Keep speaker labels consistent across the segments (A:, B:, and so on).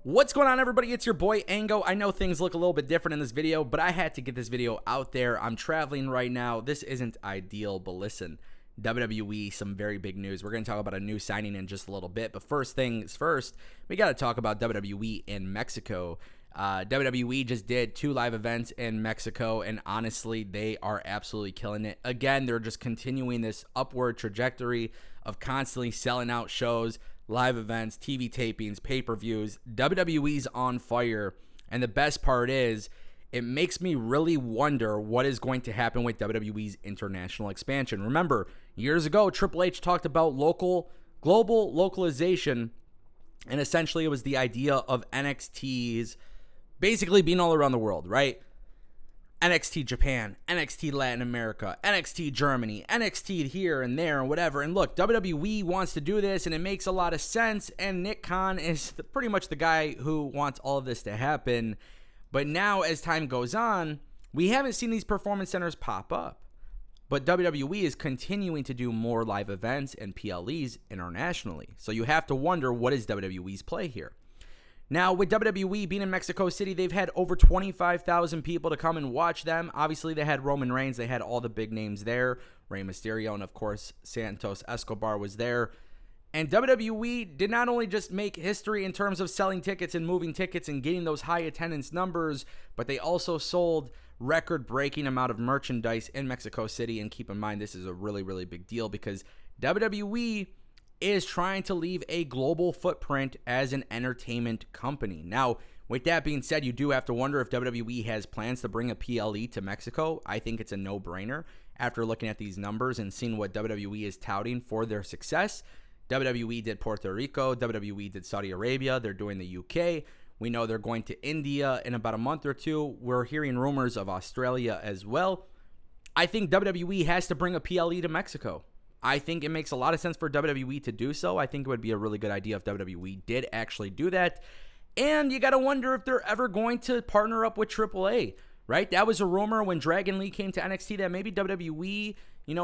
A: What's going on, everybody? It's your boy Ango. I know things look a little bit different in this video, but I had to get this video out there. I'm traveling right now. This isn't ideal, but listen, WWE, some very big news. We're going to talk about a new signing in just a little bit, but first things first, we got to talk about WWE in Mexico. WWE just did 2 live events in Mexico, and honestly, they are absolutely killing it. Again, they're just continuing this upward trajectory of constantly selling out shows, live events, TV tapings, pay-per-views. WWE's on fire, and the best part is it makes me really wonder what is going to happen with WWE's international expansion. Remember, years ago, Triple H talked about global localization, and essentially it was the idea of NXT's basically being all around the world, right? NXT Japan, NXT Latin America, NXT Germany, NXT here and there and whatever. And look, WWE wants to do this, and it makes a lot of sense, and Nick Khan is pretty much the guy who wants all of this to happen. But now, as time goes on, we haven't seen these performance centers pop up. But WWE is continuing to do more live events and PLEs internationally. So you have to wonder, what is WWE's play here? Now, with WWE being in Mexico City, they've had over 25,000 people to come and watch them. Obviously, they had Roman Reigns. They had all the big names there. Rey Mysterio, and of course, Santos Escobar was there. And WWE did not only just make history in terms of selling tickets and moving tickets and getting those high attendance numbers, but they also sold record-breaking amount of merchandise in Mexico City. And keep in mind, this is a really, really big deal because WWE is trying to leave a global footprint as an entertainment company. Now, with that being said, you do have to wonder if WWE has plans to bring a PLE to Mexico. I think it's a no-brainer after looking at these numbers and seeing what WWE is touting for their success. WWE did Puerto Rico, WWE did Saudi Arabia, they're doing the UK. We know they're going to India in about a month or two. We're hearing rumors of Australia as well. I think WWE has to bring a PLE to Mexico. I think it makes a lot of sense for WWE to do so. I think it would be a really good idea if WWE did actually do that. And you got to wonder if they're ever going to partner up with AAA, right? That was a rumor when Dragon Lee came to NXT that maybe WWE,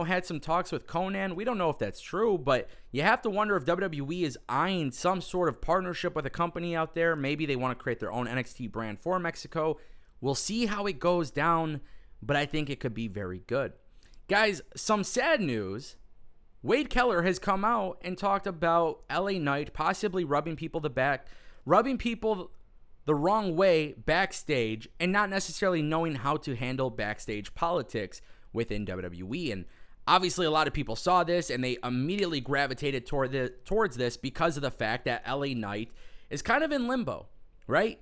A: had some talks with Conan. We don't know if that's true, but you have to wonder if WWE is eyeing some sort of partnership with a company out there. Maybe they want to create their own NXT brand for Mexico. We'll see how it goes down, but I think it could be very good. Guys, some sad news. Wade Keller has come out and talked about LA Knight possibly rubbing people the wrong way backstage and not necessarily knowing how to handle backstage politics within WWE. And obviously a lot of people saw this and they immediately gravitated towards this because of the fact that LA Knight is kind of in limbo, right?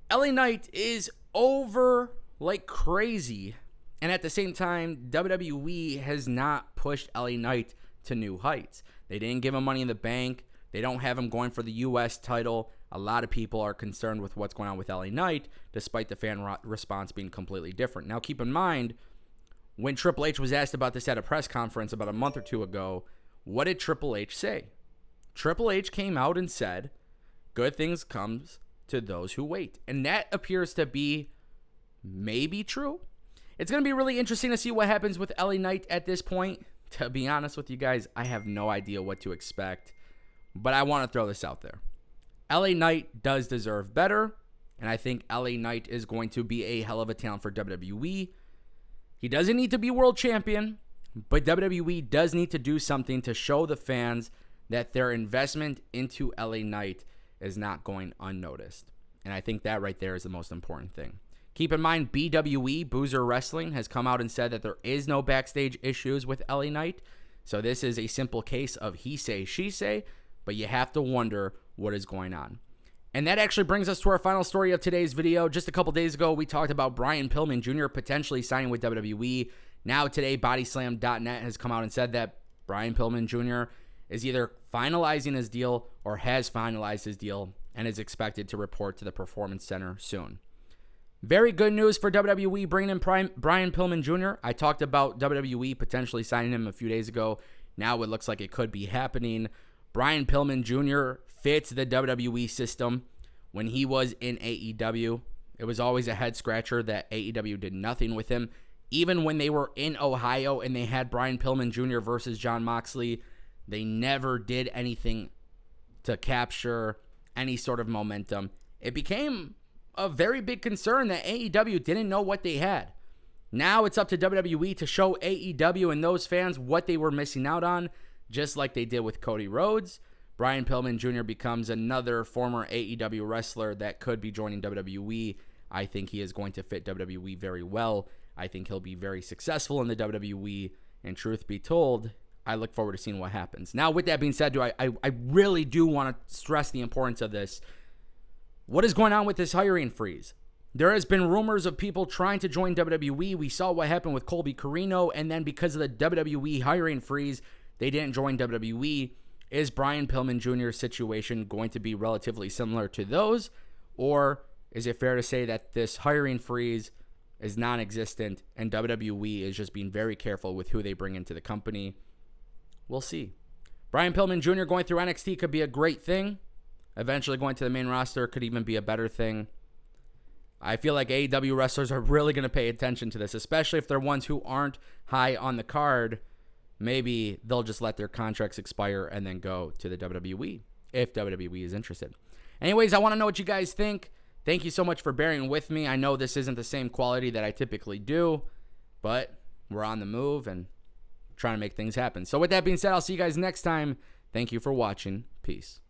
A: LA Knight is over like crazy. And at the same time, WWE has not pushed LA Knight to new heights. They didn't give him Money in the Bank. They don't have him going for the U.S. title. A lot of people are concerned with what's going on with LA Knight, despite the fan response being completely different. Now, keep in mind, when Triple H was asked about this at a press conference about a month or two ago, what did Triple H say? Triple H came out and said, good things comes to those who wait. And that appears to be maybe true. It's going to be really interesting to see what happens with LA Knight at this point. To be honest with you guys, I have no idea what to expect, but I want to throw this out there. LA Knight does deserve better, and I think LA Knight is going to be a hell of a talent for WWE. He doesn't need to be world champion, but WWE does need to do something to show the fans that their investment into LA Knight is not going unnoticed. And I think that right there is the most important thing. Keep in mind, BWE, Boozer Wrestling, has come out and said that there is no backstage issues with LA Knight. So this is a simple case of he say, she say, but you have to wonder what is going on. And that actually brings us to our final story of today's video. Just a couple days ago, we talked about Brian Pillman Jr. potentially signing with WWE. Now today, Bodyslam.net has come out and said that Brian Pillman Jr. is either finalizing his deal or has finalized his deal and is expected to report to the Performance Center soon. Very good news for WWE bringing in Brian Pillman Jr. I talked about WWE potentially signing him a few days ago. Now it looks like it could be happening. Brian Pillman Jr. fits the WWE system. When he was in AEW, it was always a head scratcher that AEW did nothing with him. Even when they were in Ohio and they had Brian Pillman Jr. versus Jon Moxley, they never did anything to capture any sort of momentum. It became a very big concern that AEW didn't know what they had. Now it's up to WWE to show AEW and those fans what they were missing out on, just like they did with Cody Rhodes. Brian Pillman Jr. becomes another former AEW wrestler that could be joining WWE. I think he is going to fit WWE very well. I think he'll be very successful in the WWE. And truth be told, I look forward to seeing what happens. Now, with that being said, I really do want to stress the importance of this. What is going on with this hiring freeze? There has been rumors of people trying to join WWE. We saw what happened with Colby Corino, and then because of the WWE hiring freeze, they didn't join WWE. Is Brian Pillman Jr.'s situation going to be relatively similar to those? Or is it fair to say that this hiring freeze is non-existent and WWE is just being very careful with who they bring into the company? We'll see. Brian Pillman Jr. going through NXT could be a great thing. Eventually going to the main roster could even be a better thing. I feel like AEW wrestlers are really going to pay attention to this, especially if they're ones who aren't high on the card. Maybe they'll just let their contracts expire and then go to the WWE if WWE is interested. Anyways, I want to know what you guys think. Thank you so much for bearing with me. I know this isn't the same quality that I typically do, but we're on the move and trying to make things happen. So with that being said, I'll see you guys next time. Thank you for watching. Peace.